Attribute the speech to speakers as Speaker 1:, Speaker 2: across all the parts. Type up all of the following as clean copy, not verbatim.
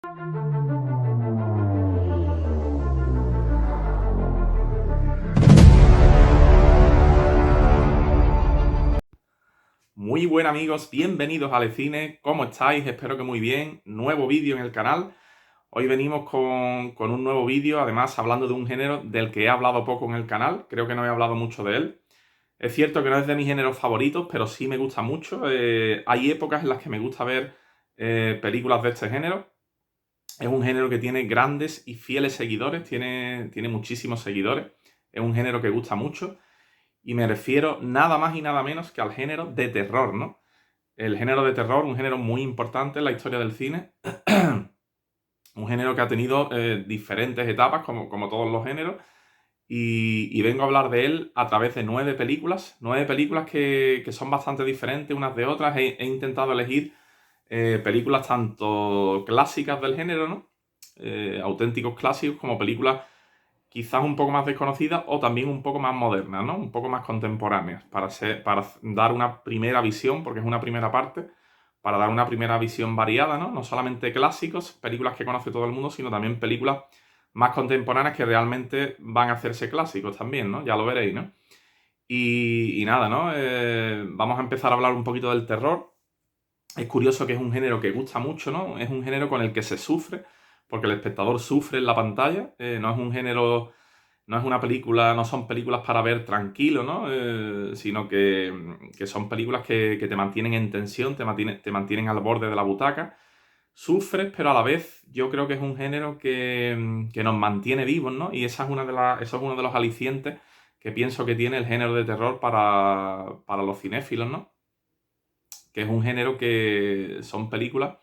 Speaker 1: Muy buenas amigos, bienvenidos a Alecine. ¿Cómo estáis? Espero que muy bien. Nuevo vídeo en el canal. Hoy venimos con un nuevo vídeo, además hablando de un género del que he hablado poco en el canal. Creo que no he hablado mucho de él. Es cierto que no es de mis géneros favoritos, pero sí me gusta mucho. Hay épocas en las que me gusta ver películas de este género. Es un género que tiene grandes y fieles seguidores, tiene muchísimos seguidores. Es un género que gusta mucho. Y me refiero nada más y nada menos que al género de terror, ¿no? El género de terror, un género muy importante en la historia del cine. Un género que ha tenido diferentes etapas, como todos los géneros. Y vengo a hablar de él a través de 9 películas. 9 películas que son bastante diferentes unas de otras. He intentado elegir películas tanto clásicas del género, ¿no? Auténticos clásicos, como películas quizás un poco más desconocidas o también un poco más modernas, ¿no? Un poco más contemporáneas, para dar una primera visión, porque es una primera parte, para dar una primera visión variada, ¿no? No solamente clásicos, películas que conoce todo el mundo, sino también películas más contemporáneas que realmente van a hacerse clásicos también, ¿no? Ya lo veréis, ¿no? Y nada, ¿no? Vamos a empezar a hablar un poquito del terror. Es curioso que es un género que gusta mucho, ¿no? Es un género con el que se sufre, porque el espectador sufre en la pantalla. No es un género, no es una película, no son películas para ver tranquilo, ¿no? Sino que son películas que te mantienen en tensión, te mantienen al borde de la butaca. Sufres, pero a la vez yo creo que es un género que nos mantiene vivos, ¿no? Y eso es uno de los alicientes que pienso que tiene el género de terror para los cinéfilos, ¿no? Que es un género que son películas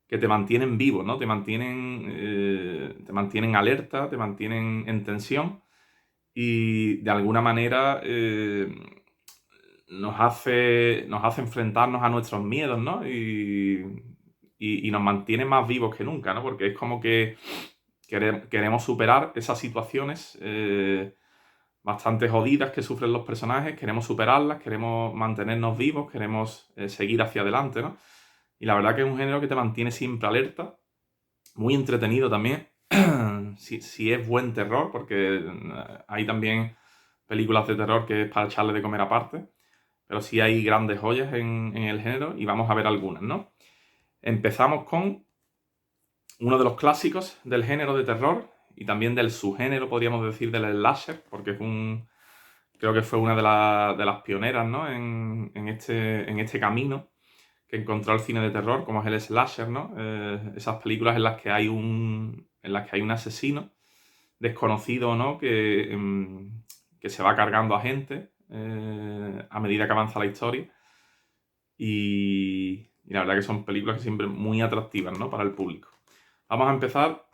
Speaker 1: que te mantienen vivo, ¿no? Te mantienen alerta, te mantienen en tensión y de alguna manera nos hace enfrentarnos a nuestros miedos, ¿no? Y nos mantiene más vivos que nunca, ¿no? Porque es como que queremos superar esas situaciones bastante jodidas que sufren los personajes, queremos superarlas, queremos mantenernos vivos, queremos seguir hacia adelante, ¿no? Y la verdad que es un género que te mantiene siempre alerta, muy entretenido también, si es buen terror, porque hay también películas de terror que es para echarle de comer aparte, pero sí hay grandes joyas en el género y vamos a ver algunas, ¿no? Empezamos con uno de los clásicos del género de terror y también del subgénero, podríamos decir, del slasher, porque creo que fue una de las pioneras, ¿no? En este camino que encontró el cine de terror, como es el slasher, ¿no? Esas películas en las que hay un asesino desconocido, ¿no? Que se va cargando a gente a medida que avanza la historia. Y la verdad que son películas que siempre muy atractivas, ¿no? Para el público. Vamos a empezar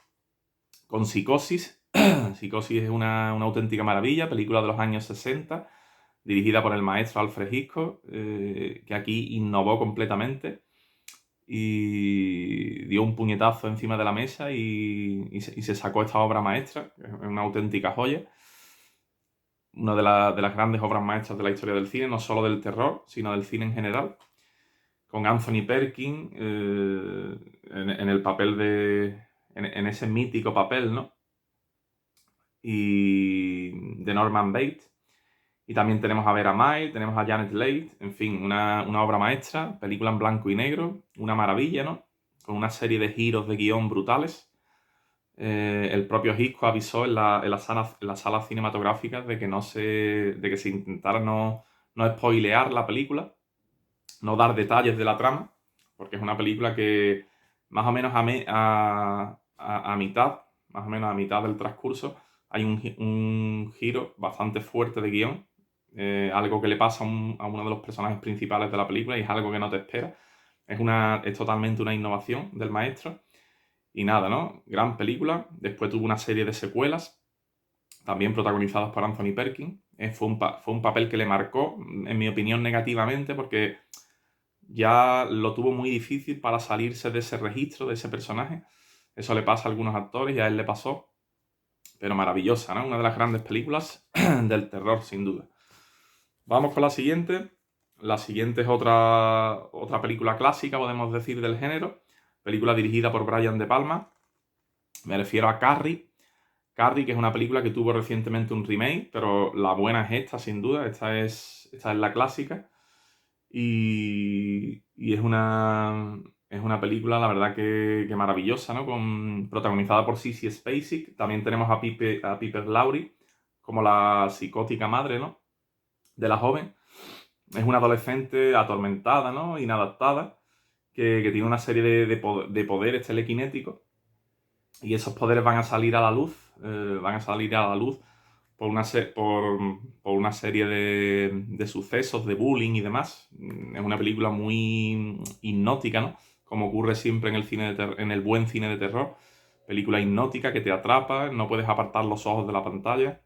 Speaker 1: con Psicosis. Psicosis es una auténtica maravilla, película de los años 60, dirigida por el maestro Alfred Hitchcock, que aquí innovó completamente y dio un puñetazo encima de la mesa y se sacó esta obra maestra, que es una auténtica joya. Una de las grandes obras maestras de la historia del cine, no solo del terror, sino del cine en general, con Anthony Perkins en el papel en ese mítico papel, ¿no? Y de Norman Bates. Y también tenemos a Vera Miles, tenemos a Janet Leigh, en fin, una obra maestra, película en blanco y negro, una maravilla, ¿no? Con una serie de giros de guión brutales. El propio Hitchcock avisó en las salas cinematográficas de que se intentara no spoilear la película, no dar detalles de la trama, porque es una película que más o menos a mitad, más o menos a mitad del transcurso, hay un giro bastante fuerte de guión, algo que le pasa a uno de los personajes principales de la película y es algo que no te esperas. Es totalmente una innovación del maestro. Y nada, ¿no? Gran película. Después tuvo una serie de secuelas, también protagonizadas por Anthony Perkins. Fue un papel que le marcó, en mi opinión, negativamente, porque ya lo tuvo muy difícil para salirse de ese registro, de ese personaje. Eso le pasa a algunos actores y a él le pasó. Pero maravillosa, ¿no? Una de las grandes películas del terror, sin duda. Vamos con la siguiente. La siguiente es otra película clásica, podemos decir, del género. película dirigida por Brian De Palma. Me refiero a Carrie. Carrie, que es una película que tuvo recientemente un remake, pero la buena es esta, sin duda. Esta es la clásica. Y es una película, la verdad, que maravillosa, ¿no? Protagonizada por Sissy Spacek. También tenemos a Piper Laurie como la psicótica madre, ¿no? De la joven. Es una adolescente atormentada, ¿no? Inadaptada, que tiene una serie de poderes telequinéticos. Y esos poderes van a salir a la luz. Por una serie de sucesos, de bullying y demás. Es una película muy hipnótica, ¿no? Como ocurre siempre en el buen cine de terror. Película hipnótica que te atrapa, no puedes apartar los ojos de la pantalla.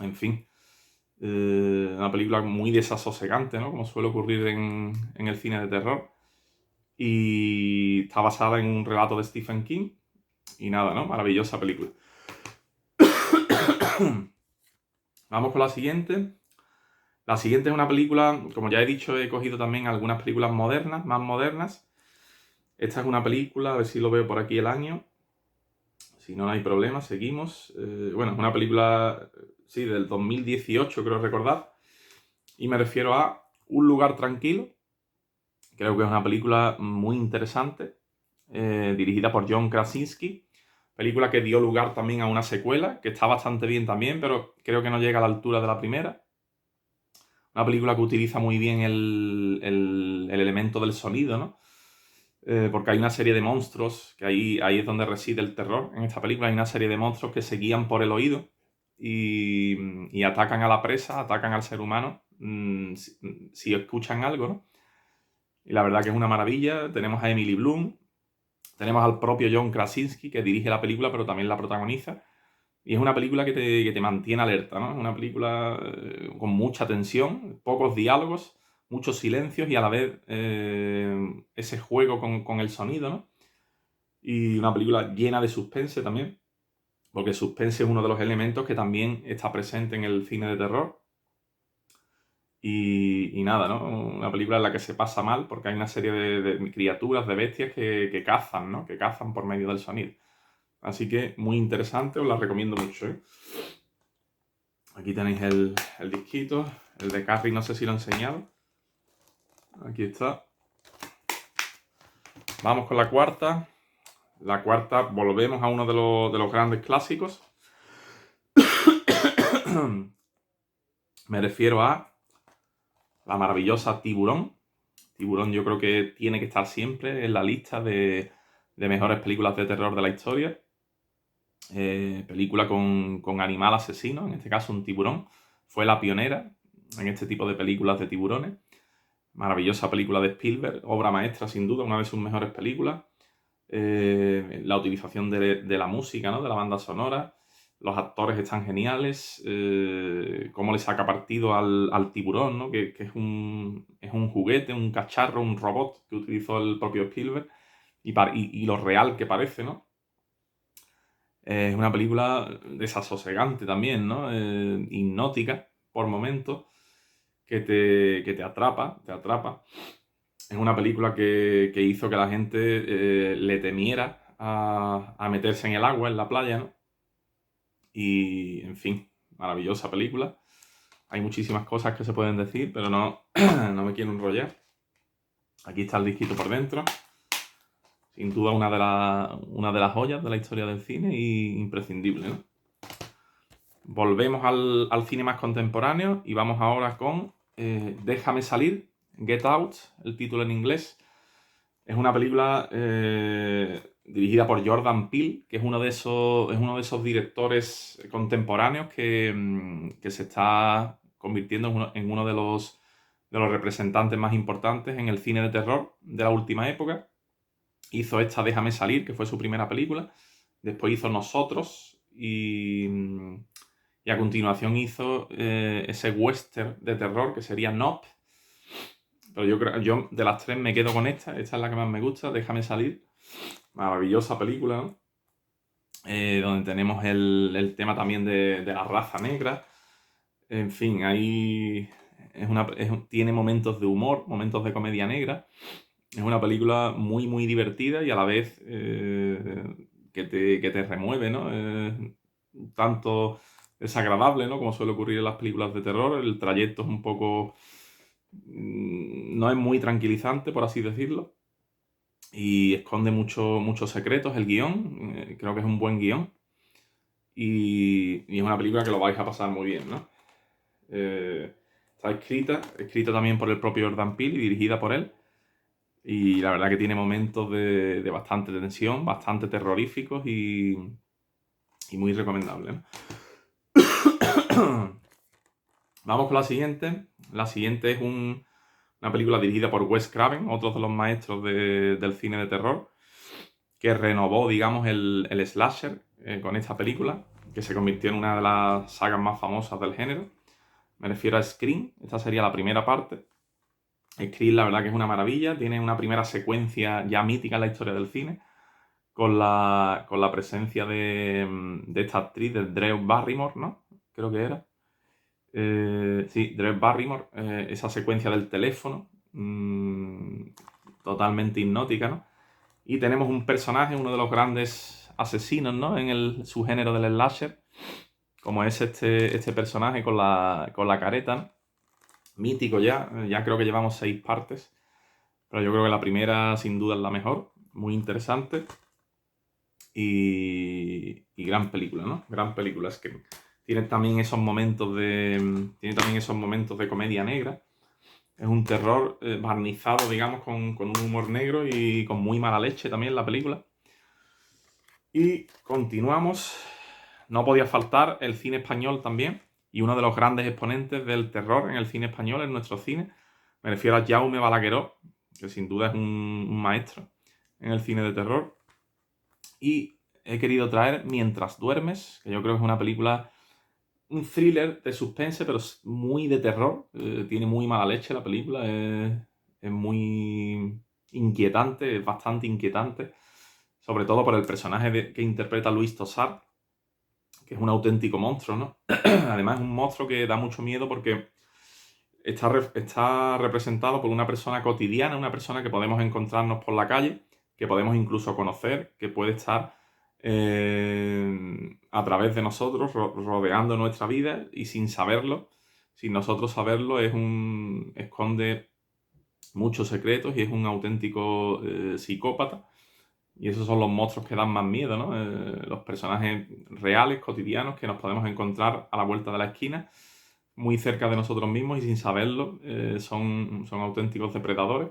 Speaker 1: En fin, una película muy desasosegante, ¿no? Como suele ocurrir en el cine de terror. Y está basada en un relato de Stephen King. Y nada, ¿no? Maravillosa película. Vamos con la siguiente. La siguiente es una película, como ya he dicho, he cogido también algunas películas modernas, más modernas. Esta es una película, a ver si lo veo por aquí el año. Si no, no hay problema, seguimos. Bueno, es una película, sí, del 2018, creo recordar. Y me refiero a Un lugar tranquilo. Creo que es una película muy interesante, dirigida por John Krasinski. Película que dio lugar también a una secuela, que está bastante bien también, pero creo que no llega a la altura de la primera. Una película que utiliza muy bien el elemento del sonido, ¿no? Porque hay una serie de monstruos, que ahí es donde reside el terror. En esta película hay una serie de monstruos que se guían por el oído y atacan a la presa, atacan al ser humano, si escuchan algo, ¿no? Y la verdad que es una maravilla. Tenemos a Emily Blunt, tenemos al propio John Krasinski, que dirige la película, pero también la protagoniza. Y es una película que te mantiene alerta, ¿no? Es una película con mucha tensión, pocos diálogos, muchos silencios y a la vez ese juego con el sonido, ¿no? Y una película llena de suspense también, porque suspense es uno de los elementos que también está presente en el cine de terror. Y nada, ¿no? Una película en la que se pasa mal porque hay una serie de criaturas, de bestias que cazan, ¿no? Que cazan por medio del sonido. Así que muy interesante, os la recomiendo mucho, ¿eh? Aquí tenéis el disquito. El de Carrie no sé si lo he enseñado. Aquí está. Vamos con la cuarta. La cuarta, volvemos a uno de los grandes clásicos. Me refiero a la maravillosa Tiburón. Tiburón yo creo que tiene que estar siempre en la lista de mejores películas de terror de la historia. Película con animal asesino, en este caso un tiburón. Fue la pionera en este tipo de películas de tiburones. Maravillosa película de Spielberg, obra maestra sin duda, una de sus mejores películas. La utilización de la música, ¿no? De la banda sonora. Los actores están geniales. Cómo le saca partido al tiburón, ¿no? Que es un juguete, un cacharro, un robot que utilizó el propio Spielberg. Y lo real que parece, ¿no? Es una película desasosegante también, ¿no? Hipnótica por momentos, que te atrapa, te atrapa. Es una película que hizo que la gente le temiera a meterse en el agua, en la playa, ¿no? Y, en fin, maravillosa película. Hay muchísimas cosas que se pueden decir, pero no, no me quiero enrollar. Aquí está el disquito por dentro. Sin duda una de las joyas de la historia del cine y imprescindible, ¿no? Volvemos al cine más contemporáneo y vamos ahora con Déjame salir, Get Out, el título en inglés. Es una película dirigida por Jordan Peele, que es uno de esos directores contemporáneos que se está convirtiendo en uno de los representantes más importantes en el cine de terror de la última época. Hizo esta Déjame salir, que fue su primera película. Después hizo Nosotros y a continuación hizo ese western de terror que sería Nope. Pero yo de las tres me quedo con esta. Esta es la que más me gusta, Déjame salir. Maravillosa película, ¿no? Donde tenemos el tema también de la raza negra. En fin, ahí tiene momentos de humor, momentos de comedia negra. Es una película muy, muy divertida y a la vez que te remueve, ¿no? Tanto desagradable, ¿no? Como suele ocurrir en las películas de terror. El trayecto es un poco... no es muy tranquilizante, por así decirlo. Y esconde muchos secretos el guión. Creo que es un buen guión. Y es una película que lo vais a pasar muy bien, ¿no? Está escrita también por el propio Jordan Peele y dirigida por él. Y la verdad que tiene momentos de bastante tensión, bastante terroríficos y muy recomendable, ¿no? Vamos con la siguiente. La siguiente es una película dirigida por Wes Craven, otro de los maestros del cine de terror, que renovó, digamos, el slasher con esta película, que se convirtió en una de las sagas más famosas del género. Me refiero a Scream. Esta sería la primera parte. Scream, la verdad que es una maravilla. Tiene una primera secuencia ya mítica en la historia del cine, con la presencia de esta actriz, de Drew Barrymore, ¿no? Creo que era. Sí, Drew Barrymore, esa secuencia del teléfono, totalmente hipnótica, ¿no? Y tenemos un personaje, uno de los grandes asesinos, ¿no? En el subgénero del slasher, como es este personaje con la careta, ¿no? Mítico ya creo que llevamos 6 partes, pero yo creo que la primera sin duda es la mejor, muy interesante. Y gran película, ¿no? Gran película. Es que tiene también esos momentos de comedia negra. Es un terror barnizado, digamos, con un humor negro y con muy mala leche también la película. Y continuamos. No podía faltar el cine español también. Y uno de los grandes exponentes del terror en el cine español, en nuestro cine. Me refiero a Jaume Balagueró, que sin duda es un maestro en el cine de terror. Y he querido traer Mientras duermes, que yo creo que es una película, un thriller de suspense, pero muy de terror. Tiene muy mala leche la película, es muy inquietante, es bastante inquietante, sobre todo por el personaje que interpreta Luis Tosar, que es un auténtico monstruo, ¿no? Además es un monstruo que da mucho miedo porque está representado por una persona cotidiana, una persona que podemos encontrarnos por la calle, que podemos incluso conocer, que puede estar a través de nosotros, rodeando nuestra vida y sin saberlo, sin nosotros saberlo, esconde muchos secretos y es un auténtico psicópata. Y esos son los monstruos que dan más miedo, ¿no? Los personajes reales, cotidianos, que nos podemos encontrar a la vuelta de la esquina, muy cerca de nosotros mismos y sin saberlo, son auténticos depredadores.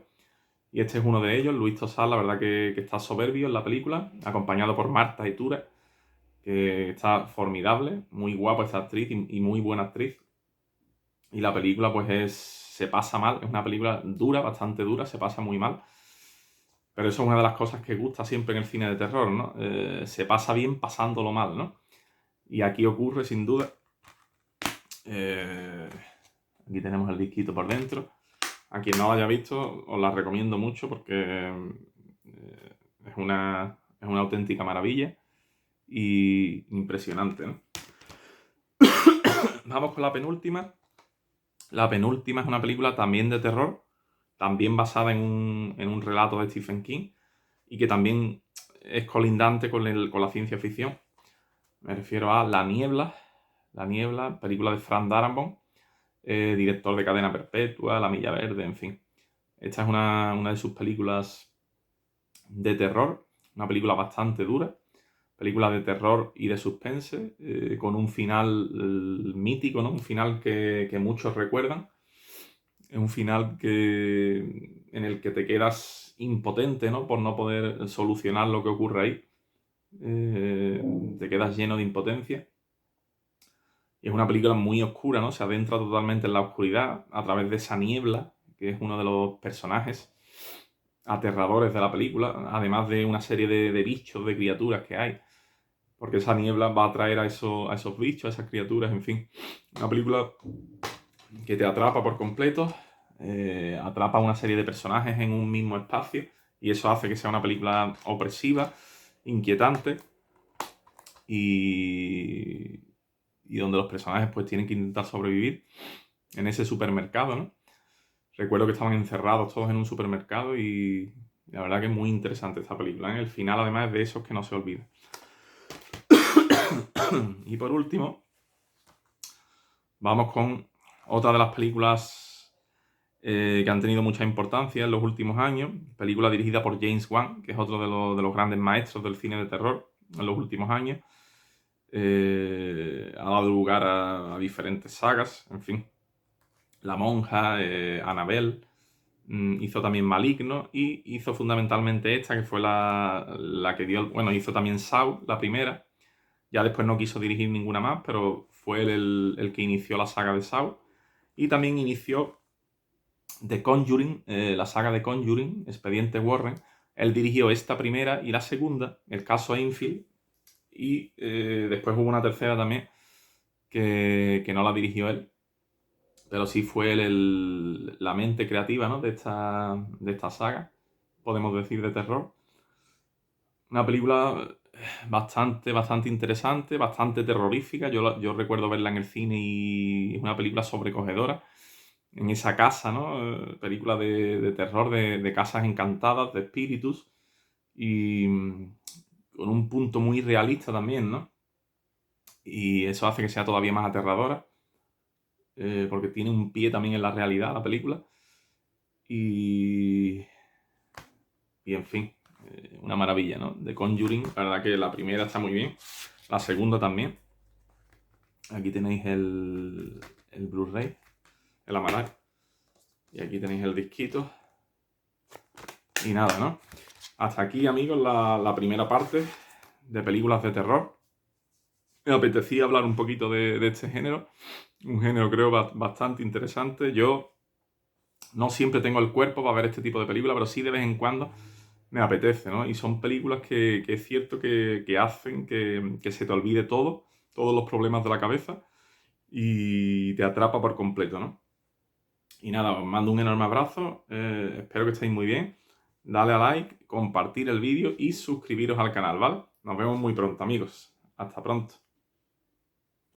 Speaker 1: Y este es uno de ellos, Luis Tosar, la verdad que está soberbio en la película, acompañado por Marta Itura, que está formidable, muy guapa esta actriz y muy buena actriz. Y la película pues se pasa mal, es una película dura, bastante dura, se pasa muy mal. Pero eso es una de las cosas que gusta siempre en el cine de terror, ¿no? Se pasa bien pasándolo mal, ¿no? Y aquí ocurre sin duda. Aquí tenemos el disquito por dentro. A quien no lo haya visto, os la recomiendo mucho porque es una auténtica maravilla y impresionante, ¿no? Vamos con la penúltima. La penúltima es una película también de terror, también basada en un relato de Stephen King y que también es colindante con la ciencia ficción. Me refiero a La Niebla, película de Frank Darabont, director de Cadena Perpetua, La Milla Verde, en fin. Esta es una de sus películas de terror, una película bastante dura, película de terror y de suspense, con un final mítico, ¿no? Un final que muchos recuerdan. Es un final en el que te quedas impotente, ¿no? Por no poder solucionar lo que ocurre ahí. Te quedas lleno de impotencia. Y es una película muy oscura, ¿no? Se adentra totalmente en la oscuridad a través de esa niebla, que es uno de los personajes aterradores de la película, además de una serie de bichos, de criaturas que hay. Porque esa niebla va a atraer a esos bichos, a esas criaturas, en fin. Una película que te atrapa por completo, atrapa a una serie de personajes en un mismo espacio, y eso hace que sea una película opresiva, inquietante, y donde los personajes pues tienen que intentar sobrevivir en ese supermercado, ¿no? Recuerdo que estaban encerrados todos en un supermercado y la verdad que es muy interesante esta película, ¿eh? El final además es de esos que no se olvida. Y por último, vamos con otra de las películas que han tenido mucha importancia en los últimos años. Película dirigida por James Wan, que es otro de los grandes maestros del cine de terror en los últimos años. Ha dado lugar a diferentes sagas, en fin. La Monja, Annabelle, hizo también Maligno y hizo fundamentalmente esta, que fue la que dio... Bueno, hizo también Saw, la primera. Ya después no quiso dirigir ninguna más, pero fue él el que inició la saga de Saw. Y también inició The Conjuring, la saga de Conjuring, Expediente Warren. Él dirigió esta primera y la segunda, el caso Enfield. Y después hubo una tercera también que no la dirigió él. Pero sí fue él la mente creativa, ¿no? de esta saga, podemos decir, de terror. Una película bastante interesante, bastante terrorífica. Yo recuerdo verla en el cine y es una película sobrecogedora. En esa casa, ¿no? Película de terror, de casas encantadas, de espíritus. Y con un punto muy realista también, ¿no? Y eso hace que sea todavía más aterradora. Porque tiene un pie también en la realidad la película. Y en fin, una maravilla, ¿no? The Conjuring, la verdad que la primera está muy bien, la segunda también. Aquí tenéis el Blu-ray, el Amaral. Y aquí tenéis el disquito. Y nada, ¿no? Hasta aquí, amigos, la primera parte de películas de terror. Me apetecía hablar un poquito de este género. Un género, creo, bastante interesante. Yo no siempre tengo el cuerpo para ver este tipo de películas, pero sí de vez en cuando me apetece, ¿no? Y son películas que es cierto que hacen que se te olvide todo, todos los problemas de la cabeza y te atrapa por completo, ¿no? Y nada, os mando un enorme abrazo, espero que estéis muy bien. Dale a like, compartir el vídeo y suscribiros al canal, ¿vale? Nos vemos muy pronto, amigos. Hasta pronto.